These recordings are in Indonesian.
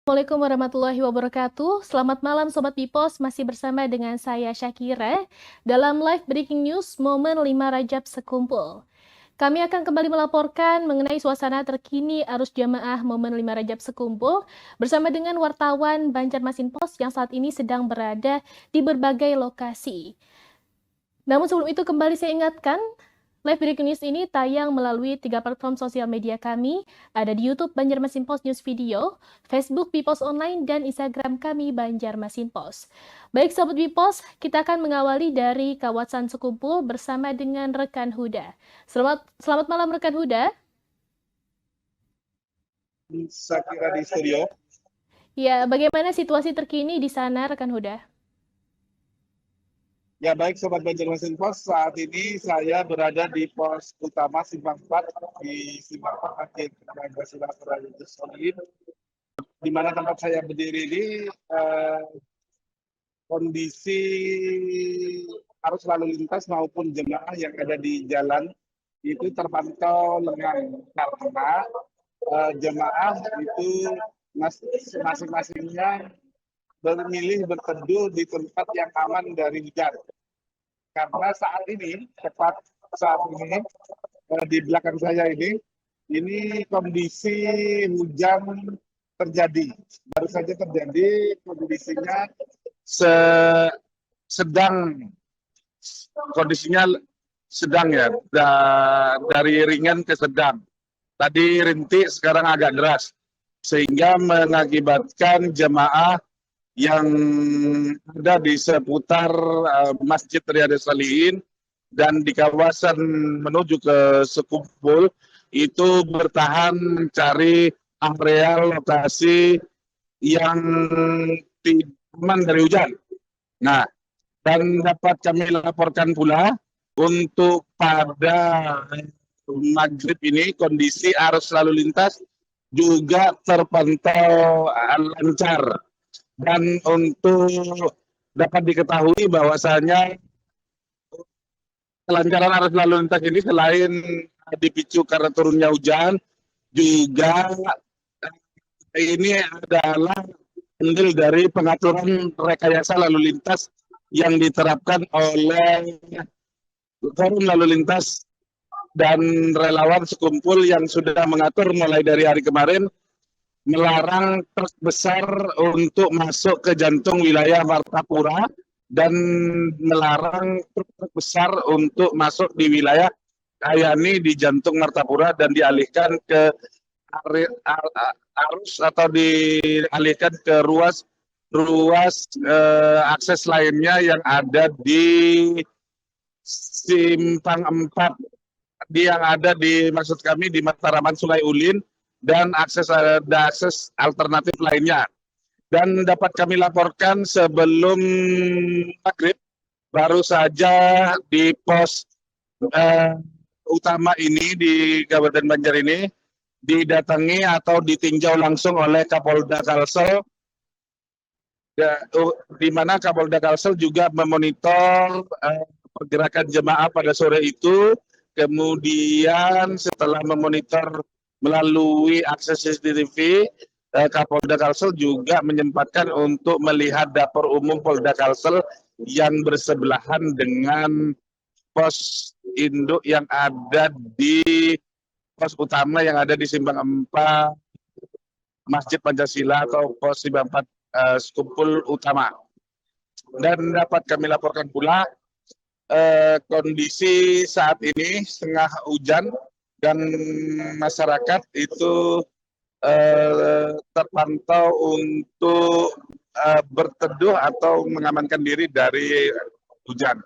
Assalamualaikum warahmatullahi wabarakatuh. Selamat malam Sobat Bipos, masih bersama dengan saya Syakira dalam live breaking news momen 5 Rajab sekumpul. Kami akan kembali melaporkan mengenai suasana terkini arus jamaah momen 5 Rajab sekumpul bersama dengan wartawan Banjarmasin Pos yang saat ini sedang berada di berbagai lokasi. Namun sebelum itu kembali saya ingatkan, live breaking news ini tayang melalui 3 platform sosial media kami, ada di YouTube Banjarmasin Post News Video, Facebook Bipos Online, dan Instagram kami Banjarmasin Post. Baik Sobat Bipos, kita akan mengawali dari kawasan sekumpul bersama dengan rekan Huda. Selamat malam rekan Huda. Syakira di studio. Ya, bagaimana situasi terkini di sana rekan Huda? Ya baik Sobat Banjarmasin Pos, saat ini saya berada di pos utama Simpang 4 di Simpang 4 akhir Pancasila Solid, di mana tempat saya berdiri ini kondisi arus lalu lintas maupun jemaah yang ada di jalan itu terpantau lengang karena jemaah itu masing-masingnya memilih berteduh di tempat yang aman dari hujan. Karena saat ini, tepat saat ini, di belakang saya ini kondisi hujan terjadi. Baru saja terjadi, kondisinya sedang ya, dari ringan ke sedang. Tadi rintik, sekarang agak deras. Sehingga mengakibatkan jemaah yang ada di seputar Masjid Riyadhus Shalihin dan di kawasan menuju ke Sekumpul itu bertahan mencari area lokasi yang tidak aman dari hujan. Nah, dan dapat kami laporkan pula untuk pada maghrib ini kondisi arus lalu lintas juga terpantau lancar. Dan untuk dapat diketahui bahwasanya kelancaran arus lalu lintas ini selain dipicu karena turunnya hujan, juga ini adalah hasil dari pengaturan rekayasa lalu lintas yang diterapkan oleh Forum Lalu Lintas dan relawan Sekumpul yang sudah mengatur mulai dari hari kemarin melarang truk besar untuk masuk ke jantung wilayah Martapura dan melarang truk besar untuk masuk di wilayah Kayani di jantung Martapura dan dialihkan ke arus atau dialihkan ke ruas akses lainnya yang ada di Simpang 4 yang ada di maksud kami di Mataraman Sungai Ulin dan akses alternatif lainnya. Dan dapat kami laporkan sebelum maghrib baru saja di pos utama ini di Kabupaten Banjar ini didatangi atau ditinjau langsung oleh Kapolda Kalsel, di mana Kapolda Kalsel juga memonitor pergerakan jemaah pada sore itu. Kemudian setelah memonitor melalui akses CCTV, Kapolda Kalsel juga menyempatkan untuk melihat dapur umum Polda Kalsel yang bersebelahan dengan pos induk yang ada di pos utama yang ada di Simpang 4 Masjid Pancasila atau pos Simpang 4 Sekumpul utama. Dan dapat kami laporkan pula kondisi saat ini setengah hujan dan masyarakat itu terpantau untuk berteduh atau mengamankan diri dari hujan.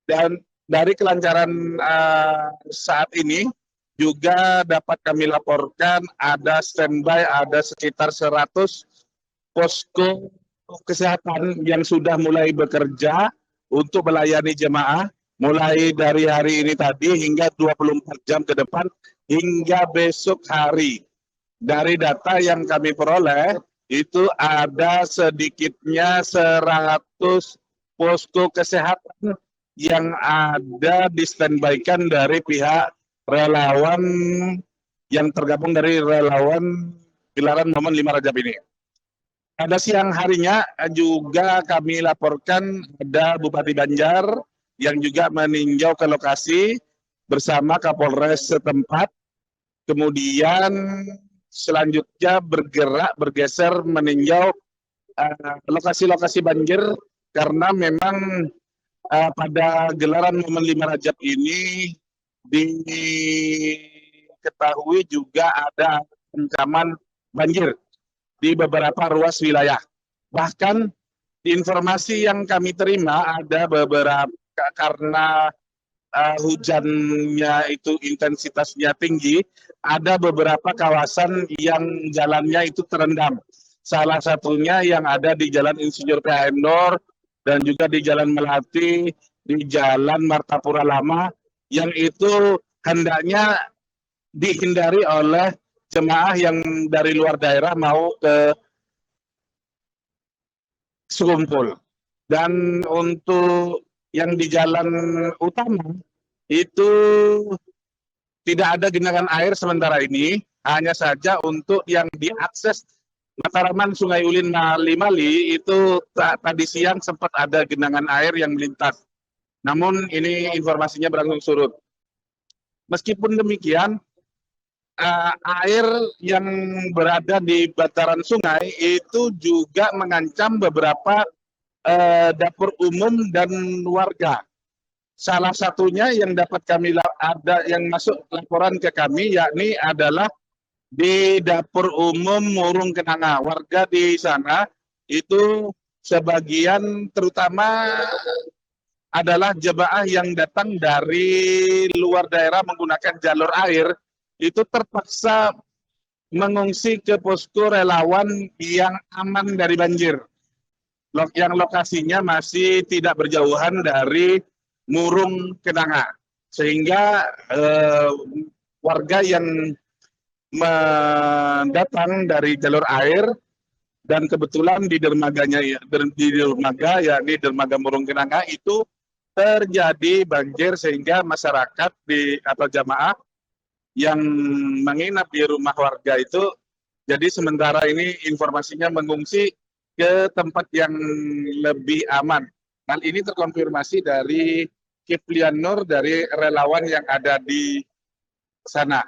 Dan dari kelancaran saat ini juga dapat kami laporkan ada standby, ada sekitar 100 posko kesehatan yang sudah mulai bekerja untuk melayani jemaah mulai dari hari ini tadi hingga 24 jam ke depan hingga besok hari. Dari data yang kami peroleh itu ada sedikitnya 100 posko kesehatan yang ada di standby-kan dari pihak relawan yang tergabung dari relawan gelaran momen 5 Rajab ini. Pada siang harinya juga kami laporkan ada Bupati Banjar yang juga meninjau ke lokasi bersama Kapolres setempat. Kemudian selanjutnya bergeser meninjau lokasi-lokasi banjir karena memang pada gelaran Momen 5 Rajab ini diketahui juga ada ancaman banjir di beberapa ruas wilayah. Bahkan informasi yang kami terima ada beberapa karena hujannya itu intensitasnya tinggi, ada beberapa kawasan yang jalannya itu terendam. Salah satunya yang ada di Jalan Insinyur PHM Nur dan juga di Jalan Melati, di Jalan Martapura Lama, yang itu hendaknya dihindari oleh jemaah yang dari luar daerah mau ke Sekumpul. Dan untuk yang di jalan utama itu tidak ada genangan air sementara ini, hanya saja untuk yang diakses Mataraman Sungai Ulin Mali itu tadi siang sempat ada genangan air yang melintas. Namun ini informasinya berangsur surut. Meskipun demikian, air yang berada di bantaran sungai itu juga mengancam beberapa dapur umum dan warga. Salah satunya yang dapat kami ada yang masuk laporan ke kami yakni adalah di dapur umum Murung Kenanga. Warga di sana itu sebagian terutama adalah jemaah yang datang dari luar daerah menggunakan jalur air itu terpaksa mengungsi ke posko relawan yang aman dari banjir. Yang lokasinya masih tidak berjauhan dari Murung Kenanga. Sehingga warga yang mendatang dari jalur air dan kebetulan di dermaganya yakni dermaga Murung Kenanga itu terjadi banjir sehingga masyarakat atau jamaah yang menginap di rumah warga itu jadi sementara ini informasinya mengungsi ke tempat yang lebih aman. Hal ini terkonfirmasi dari Kiflian Nur dari relawan yang ada di sana.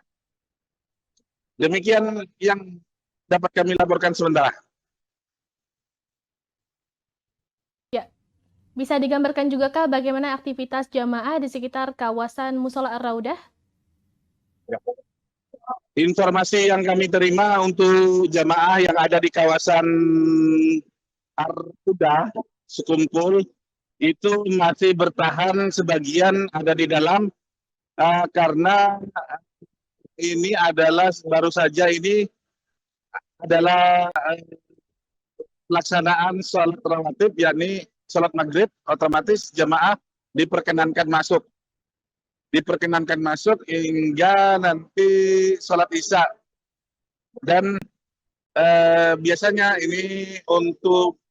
Demikian yang dapat kami laporkan sementara. Ya, bisa digambarkan juga Kak bagaimana aktivitas jamaah di sekitar kawasan Musola Ar-Raudah? Ya. Informasi yang kami terima untuk jamaah yang ada di kawasan Ar-Raudah Sekumpul itu masih bertahan, sebagian ada di dalam karena ini adalah baru saja ini adalah pelaksanaan sholat rawatib yakni sholat maghrib, otomatis jamaah diperkenankan masuk hingga nanti sholat isya. Dan biasanya ini untuk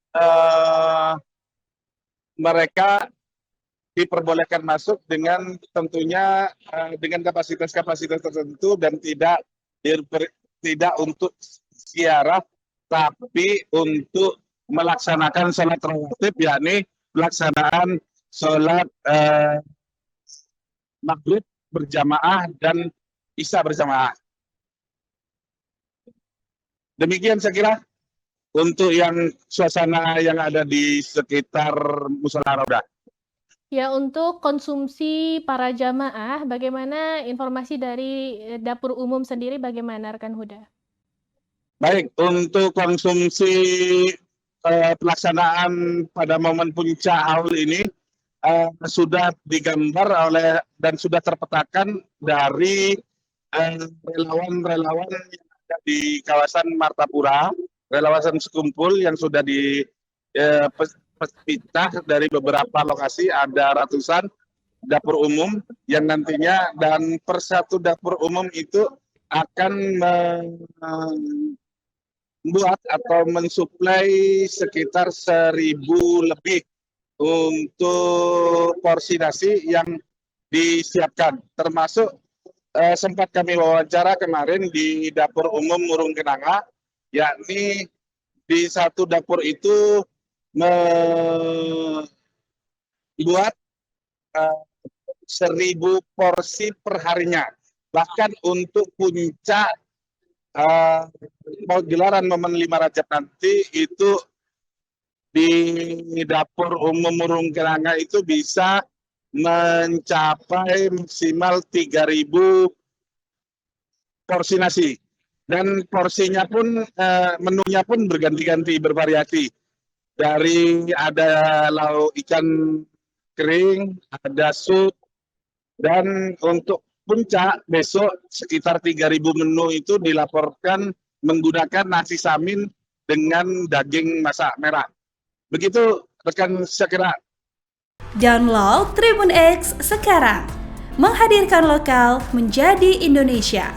mereka diperbolehkan masuk dengan tentunya dengan kapasitas tertentu dan tidak untuk ziarah tapi untuk melaksanakan sholat rawatib yakni pelaksanaan sholat maghrib berjamaah dan isya berjamaah. Demikian saya kira untuk yang suasana yang ada di sekitar Musola Ar-Raudah. Ya, untuk konsumsi para jamaah, bagaimana informasi dari dapur umum sendiri bagaimana rekan Huda? Baik, untuk konsumsi pelaksanaan pada momen puncak haul ini sudah digambar oleh dan sudah terpetakan dari relawan-relawan yang ada di kawasan Martapura, relawan Sekumpul yang sudah dipecah dari beberapa lokasi, ada ratusan dapur umum yang nantinya dan per satu dapur umum itu akan membuat atau mensuplai sekitar 1.000 lebih untuk porsi nasi yang disiapkan, termasuk sempat kami wawancara kemarin di dapur umum Murung Kenanga, yakni di satu dapur itu membuat 1.000 porsi per harinya. Bahkan untuk puncak gelaran Momen 5 Rajab nanti itu di dapur umum Murung Kenanga itu bisa mencapai maksimal 3.000 porsi nasi. Dan porsinya pun, menunya pun berganti-ganti, bervariasi. Dari ada lauk ikan kering, ada sup, dan untuk puncak besok sekitar 3.000 menu itu dilaporkan menggunakan nasi samin dengan daging masak merah. Begitu rekan Syakira. Download Tribun X sekarang, menghadirkan lokal menjadi Indonesia.